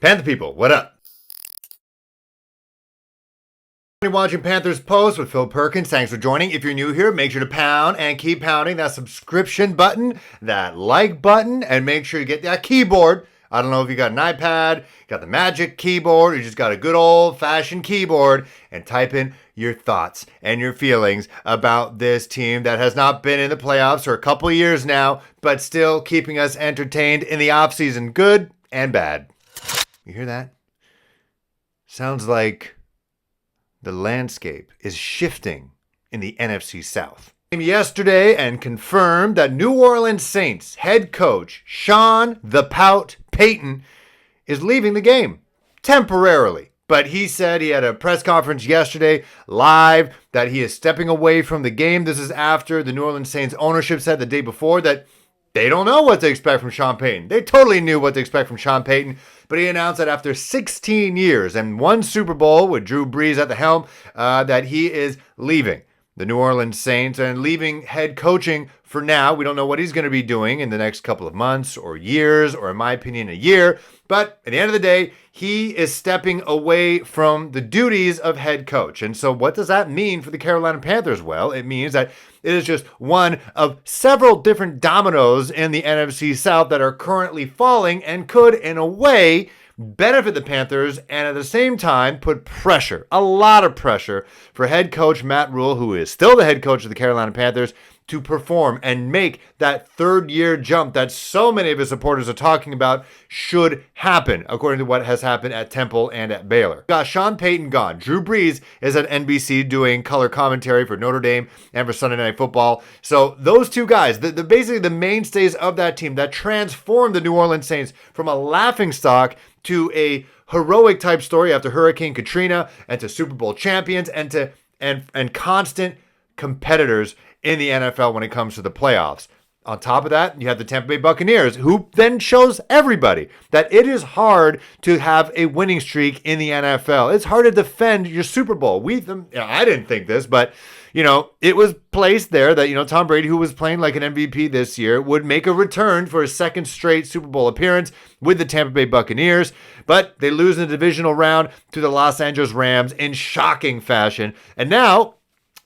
Panther people, what up? You're watching Panthers Post with Phil Perkins. Thanks for joining. If you're new here, make sure to pound and keep pounding that subscription button, that like button, and make sure you get that keyboard. I don't know if you got an iPad, got the magic keyboard, or you just got a good old-fashioned keyboard, and type in your thoughts and your feelings about this team that has not been in the playoffs for a couple of years now, but still keeping us entertained in the offseason, good and bad. You hear that? Sounds like the landscape is shifting in the NFC South. Yesterday and confirmed that New Orleans Saints head coach Sean the Pout Payton is leaving the game temporarily. But he said he had a press conference yesterday live that he is stepping away from the game. This is after the New Orleans Saints ownership said the day before that they don't know what to expect from Sean Payton. They totally knew what to expect from Sean Payton, but he announced that after 16 years and one Super Bowl with Drew Brees at the helm, that he is leaving the New Orleans Saints and leaving head coaching for now. We don't know what he's going to be doing in the next couple of months or years, or in my opinion, a year. But at the end of the day, he is stepping away from the duties of head coach. And so what does that mean for the Carolina Panthers? Well, it means that it is just one of several different dominoes in the NFC South that are currently falling and could, in a way, benefit the Panthers and at the same time put pressure, a lot of pressure, for head coach Matt Rhule, who is still the head coach of the Carolina Panthers, to perform and make that third-year jump that so many of his supporters are talking about should happen, according to what has happened at Temple and at Baylor. Got Sean Payton gone. Drew Brees is at NBC doing color commentary for Notre Dame and for Sunday Night Football. So those two guys, basically the mainstays of that team that transformed the New Orleans Saints from a laughingstock to a heroic type story after Hurricane Katrina, and to Super Bowl champions, and to constant competitors in the NFL when it comes to the playoffs. On top of that, you have the Tampa Bay Buccaneers, who then shows everybody that it is hard to have a winning streak in the NFL. It's hard to defend your Super Bowl. I didn't think this, but it was placed there that, Tom Brady, who was playing like an MVP this year, would make a return for a second straight Super Bowl appearance with the Tampa Bay Buccaneers. But they lose in the divisional round to the Los Angeles Rams in shocking fashion. And now,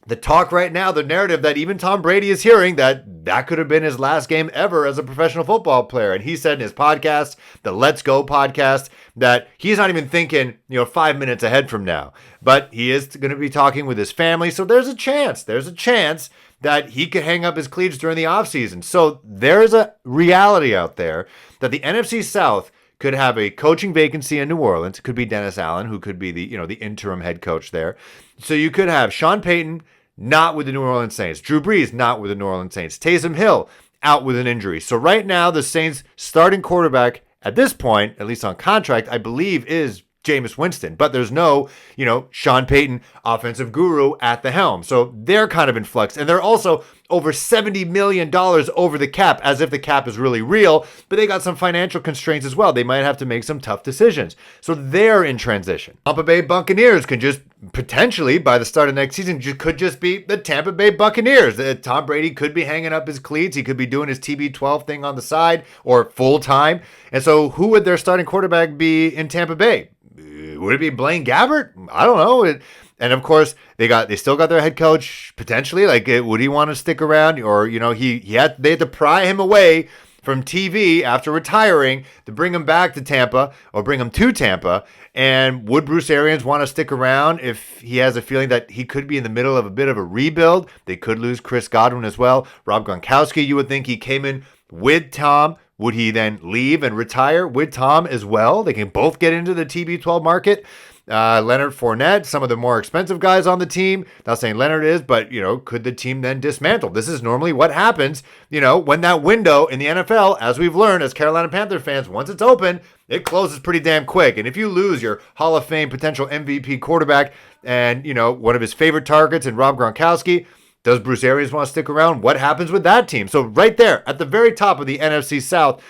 the talk right now, the narrative that even Tom Brady is hearing, that could have been his last game ever as a professional football player. And he said in his podcast, the Let's Go podcast, that he's not even thinking, 5 minutes ahead from now. But he is going to be talking with his family. So there's a chance that he could hang up his cleats during the offseason. So there's a reality out there that the NFC South could have a coaching vacancy in New Orleans. It could be Dennis Allen, who could be the interim head coach there. So you could have Sean Payton not with the New Orleans Saints, Drew Brees not with the New Orleans Saints, Taysom Hill out with an injury. So right now, the Saints' starting quarterback at this point, at least on contract, I believe is Jameis Winston, but there's no, Sean Payton, offensive guru at the helm. So they're kind of in flux. And they're also over $70 million over the cap, as if the cap is really real, but they got some financial constraints as well. They might have to make some tough decisions. So they're in transition. Tampa Bay Buccaneers can just potentially, by the start of next season, could just be the Tampa Bay Buccaneers. Tom Brady could be hanging up his cleats. He could be doing his TB12 thing on the side or full time. And so who would their starting quarterback be in Tampa Bay? Would it be Blaine Gabbert? I don't know. And of course, they still got their head coach potentially. Like, would he want to stick around? Or they had to pry him away from TV after retiring to bring him back to Tampa, or bring him to Tampa. And would Bruce Arians want to stick around if he has a feeling that he could be in the middle of a bit of a rebuild? They could lose Chris Godwin as well. Rob Gronkowski, you would think he came in with Tom. Would he then leave and retire with Tom as well? They can both get into the TB12 market. Leonard Fournette, some of the more expensive guys on the team. Not saying Leonard is, but, could the team then dismantle? This is normally what happens, when that window in the NFL, as we've learned as Carolina Panther fans, once it's open, it closes pretty damn quick. And if you lose your Hall of Fame potential MVP quarterback and, one of his favorite targets in Rob Gronkowski, does Bruce Arians want to stick around? What happens with that team? So right there at the very top of the NFC South,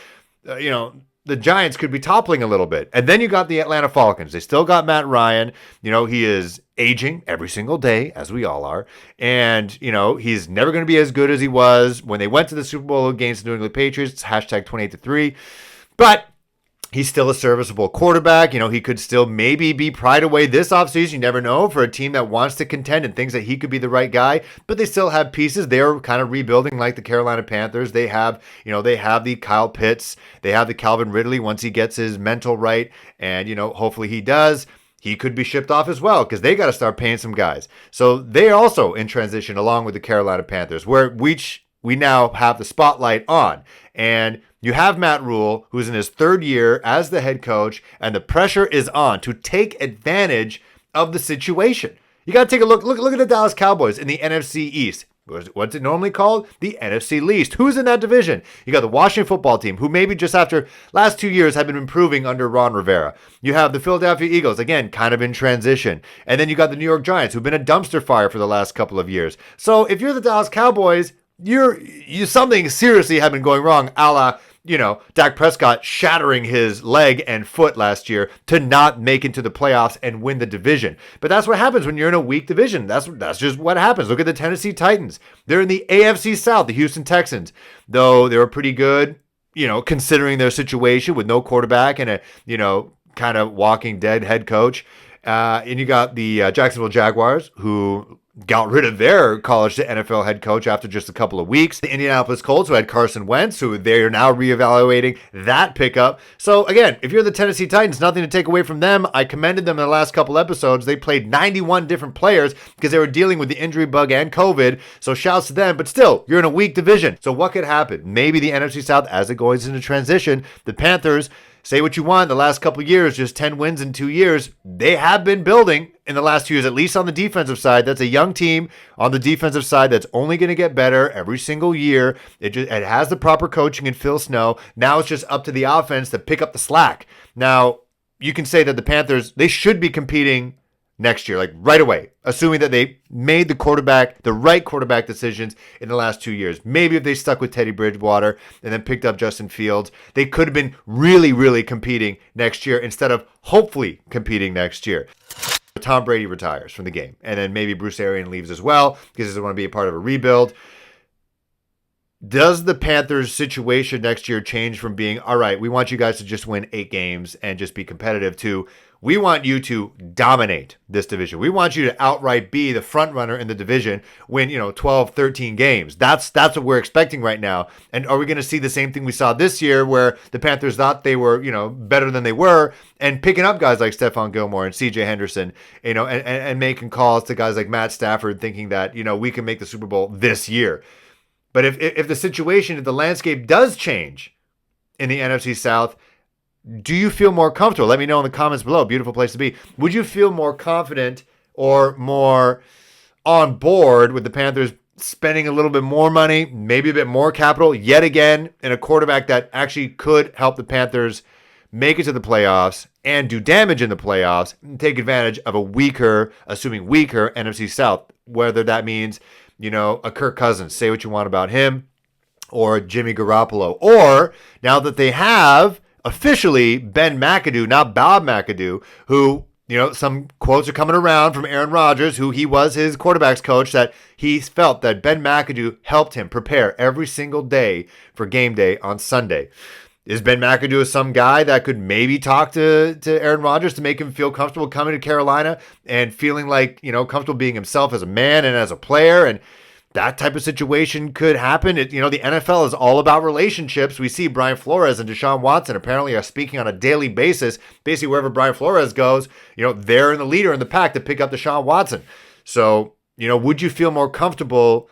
the Giants could be toppling a little bit. And then you got the Atlanta Falcons. They still got Matt Ryan. He is aging every single day, as we all are. And, he's never going to be as good as he was when they went to the Super Bowl against the New England Patriots, #28-3. But He's still a serviceable quarterback. He could still maybe be pried away this offseason. You never know, for a team that wants to contend and thinks that he could be the right guy. But they still have pieces. They're kind of rebuilding like the Carolina Panthers. They have the Kyle Pitts. They have the Calvin Ridley once he gets his mental right. And, hopefully he does. He could be shipped off as well because they got to start paying some guys. So they're also in transition along with the Carolina Panthers, where we now have the spotlight on. And you have Matt Rhule, who's in his third year as the head coach, and the pressure is on to take advantage of the situation. You got to take a look. Look at the Dallas Cowboys in the NFC East. What's it normally called? The NFC least. Who's in that division? You got the Washington football team, who maybe just after last 2 years have been improving under Ron Rivera. You have the Philadelphia Eagles, again, kind of in transition. And then you got the New York Giants, who've been a dumpster fire for the last couple of years. So if you're the Dallas Cowboys, you something seriously have been going wrong, a la, Dak Prescott shattering his leg and foot last year to not make it to the playoffs and win the division. But that's what happens when you're in a weak division. That's just what happens. Look at the Tennessee Titans. They're in the AFC South, the Houston Texans. Though they were pretty good, considering their situation with no quarterback and a, kind of walking dead head coach. And you got the Jacksonville Jaguars, who got rid of their college to NFL head coach after just a couple of weeks. The Indianapolis Colts, who had Carson Wentz, who they are now reevaluating that pickup. So again, if you're the Tennessee Titans, nothing to take away from them. I commended them in the last couple episodes. They played 91 different players because they were dealing with the injury bug and COVID. So shouts to them, but still, you're in a weak division. So what could happen? Maybe the NFC South, as it goes into transition, the Panthers, say what you want, the last couple of years, just 10 wins in 2 years. They have been building in the last 2 years, at least on the defensive side. That's a young team on the defensive side that's only going to get better every single year. It has the proper coaching in Phil Snow. Now it's just up to the offense to pick up the slack. Now, you can say that the Panthers, they should be competing next year, like right away, assuming that they made the right quarterback decisions in the last 2 years. Maybe if they stuck with Teddy Bridgewater and then picked up Justin Fields, they could have been really, really competing next year instead of hopefully competing next year. Tom Brady retires from the game, and then maybe Bruce Arians leaves as well because he doesn't want to be a part of a rebuild. Does the Panthers' situation next year change from being, all right, we want you guys to just win 8 games and just be competitive, to we want you to dominate this division. We want you to outright be the front runner in the division, win, 12, 13 games. That's what we're expecting right now. And are we going to see the same thing we saw this year where the Panthers thought they were, better than they were, and picking up guys like Stephon Gilmore and CJ Henderson, and making calls to guys like Matt Stafford thinking that, we can make the Super Bowl this year. But if the situation, if the landscape does change in the NFC South, do you feel more comfortable? Let me know in the comments below. Beautiful place to be. Would you feel more confident or more on board with the Panthers spending a little bit more money, maybe a bit more capital, yet again, in a quarterback that actually could help the Panthers make it to the playoffs and do damage in the playoffs and take advantage of a weaker NFC South, whether that means, a Kirk Cousins, say what you want about him, or Jimmy Garoppolo, or now that they have officially Ben McAdoo, not Bob McAdoo, who, some quotes are coming around from Aaron Rodgers, who he was his quarterback's coach, that he felt that Ben McAdoo helped him prepare every single day for game day on Sunday. Is Ben McAdoo some guy that could maybe talk to Aaron Rodgers to make him feel comfortable coming to Carolina and feeling like, comfortable being himself as a man and as a player? And that type of situation could happen. The NFL is all about relationships. We see Brian Flores and Deshaun Watson apparently are speaking on a daily basis. Basically, wherever Brian Flores goes, they're the leader in the pack to pick up Deshaun Watson. So, would you feel more comfortable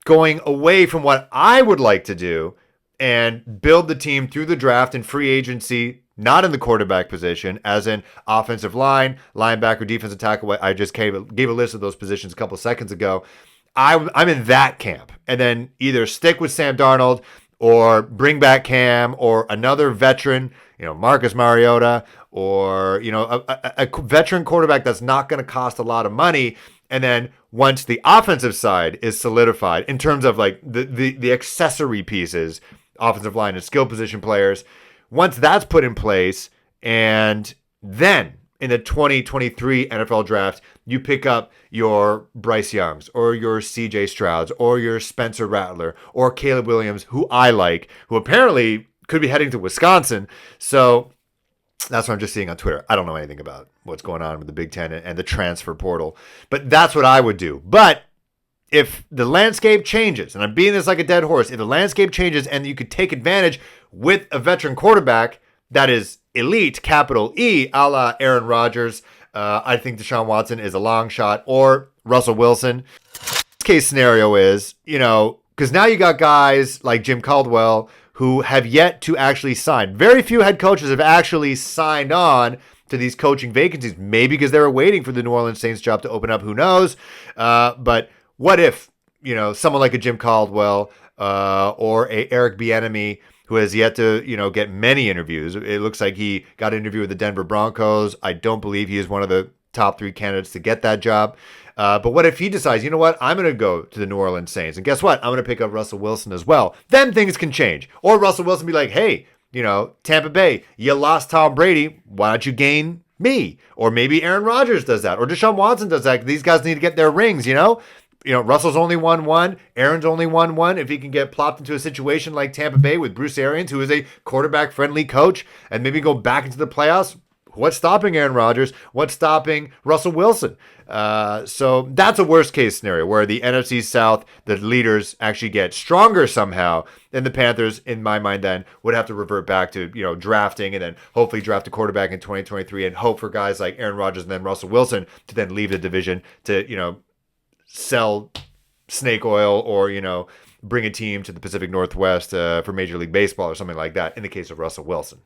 going away from what I would like to do and build the team through the draft and free agency, not in the quarterback position, as in offensive line, linebacker, defensive tackle? I just gave a list of those positions a couple seconds ago. I'm in that camp, and then either stick with Sam Darnold or bring back Cam or another veteran, Marcus Mariota, or a veteran quarterback that's not going to cost a lot of money. And then once the offensive side is solidified in terms of like the accessory pieces, offensive line and skill position players, once that's put in place, and then in the 2023 NFL draft, you pick up your Bryce Youngs or your CJ Strouds or your Spencer Rattler or Caleb Williams, who I like, who apparently could be heading to Wisconsin. So that's what I'm just seeing on Twitter. I don't know anything about what's going on with the Big Ten and the transfer portal, but that's what I would do. But if the landscape changes, and I'm beating this like a dead horse, if the landscape changes and you could take advantage with a veteran quarterback that is elite, capital E, a la Aaron Rodgers, I think Deshaun Watson is a long shot, or Russell Wilson. Case scenario is, because now you got guys like Jim Caldwell who have yet to actually sign. Very few head coaches have actually signed on to these coaching vacancies, maybe because they were waiting for the New Orleans Saints job to open up, who knows? But what if, someone like a Jim Caldwell or a Eric Bieniemy, who has yet to, get many interviews. It looks like he got an interview with the Denver Broncos. I don't believe he is one of the top 3 candidates to get that job. But what if he decides, you know what, I'm going to go to the New Orleans Saints, and guess what? I'm going to pick up Russell Wilson as well. Then things can change. Or Russell Wilson be like, hey, Tampa Bay, you lost Tom Brady. Why don't you gain me? Or maybe Aaron Rodgers does that. Or Deshaun Watson does that. These guys need to get their rings, Russell's only won 1. Aaron's only won 1. If he can get plopped into a situation like Tampa Bay with Bruce Arians, who is a quarterback-friendly coach, and maybe go back into the playoffs, what's stopping Aaron Rodgers? What's stopping Russell Wilson? So that's a worst-case scenario where the NFC South, the leaders, actually get stronger somehow, and the Panthers, in my mind, then would have to revert back to drafting and then hopefully draft a quarterback in 2023 and hope for guys like Aaron Rodgers and then Russell Wilson to then leave the division to sell snake oil or, bring a team to the Pacific Northwest for Major League Baseball or something like that in the case of Russell Wilson.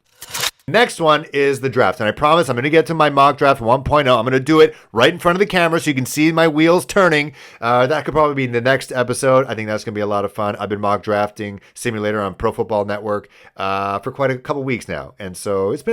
Next one is the draft, and I promise I'm going to get to my mock draft 1.0. I'm going to do it right in front of the camera so you can see my wheels turning. That could probably be in the next episode. I think that's going to be a lot of fun. I've been mock drafting simulator on Pro Football Network for quite a couple weeks now, and so it's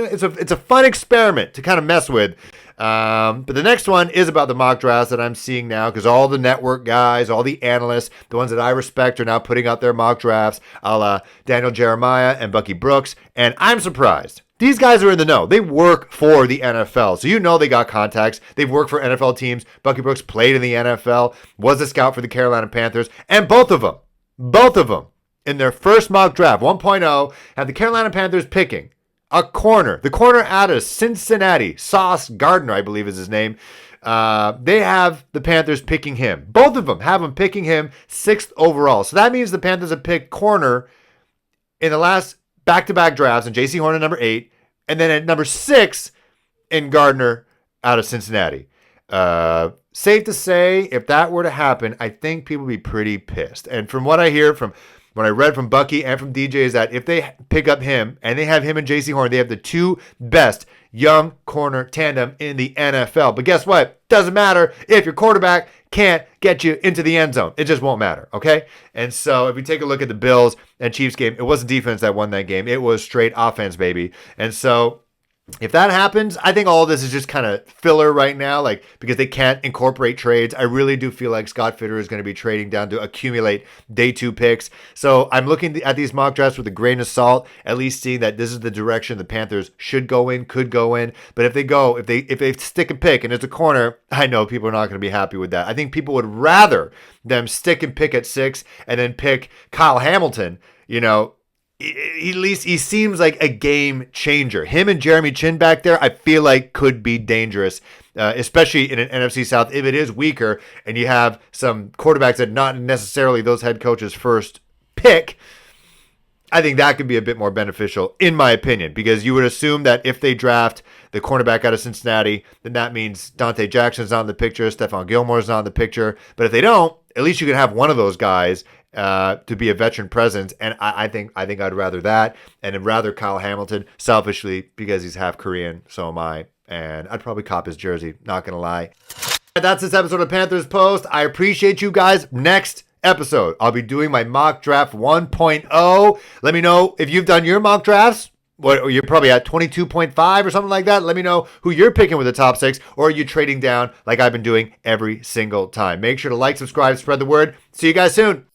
a fun experiment to kind of mess with. But the next one is about the mock drafts that I'm seeing now, because all the network guys, all the analysts, the ones that I respect, are now putting out their mock drafts, a la Daniel Jeremiah and Bucky Brooks, and I'm surprised. These guys are in the know. They work for the NFL. So they got contacts. They've worked for NFL teams. Bucky Brooks played in the NFL, was a scout for the Carolina Panthers, and both of them, in their first mock draft, 1.0, have the Carolina Panthers picking a corner. The corner out of Cincinnati, Sauce Gardner, I believe is his name. They have the Panthers picking him. Both of them have him picking him 6th overall. So that means the Panthers have picked corner in the last back-to-back drafts, and J.C. Horn at number 8, and then at number 6 in Gardner out of Cincinnati. Safe to say, if that were to happen, I think people would be pretty pissed. And from what I hear, from what I read from Bucky and from DJ, is that if they pick up him, and they have him and J.C. Horn, they have the 2 best young corner tandem in the NFL. But guess what? Doesn't matter if your quarterback can't get you into the end zone. It just won't matter, okay? And so if we take a look at the Bills and Chiefs game, it wasn't defense that won that game. It was straight offense, baby. And so if that happens, I think all of this is just kind of filler right now, because they can't incorporate trades. I really do feel like Scott Fitter is going to be trading down to accumulate day 2 picks. So I'm looking at these mock drafts with a grain of salt, at least seeing that this is the direction the Panthers should go in, could go in. But if they stick a pick and it's a corner, I know people are not going to be happy with that. I think people would rather them stick and pick at 6 and then pick Kyle Hamilton, at least he seems like a game changer. Him and Jeremy Chin back there, I feel like could be dangerous, especially in an NFC South if it is weaker and you have some quarterbacks that not necessarily those head coaches' first pick. I think that could be a bit more beneficial, in my opinion, because you would assume that if they draft the cornerback out of Cincinnati, then that means Dante Jackson's not in the picture, Stephon Gilmore's not in the picture. But if they don't, at least you can have one of those guys to be a veteran presence, and I think I'd rather that, and I'd rather Kyle Hamilton, selfishly, because he's half Korean, so am I, and I'd probably cop his jersey, not gonna lie. That's this episode of Panthers Post. I appreciate you guys. Next episode, I'll be doing my mock draft 1.0. Let me know if you've done your mock drafts. You're probably at 22.5 or something like that. Let me know who you're picking with the top 6, or are you trading down like I've been doing every single time. Make sure to like, subscribe, spread the word. See you guys soon.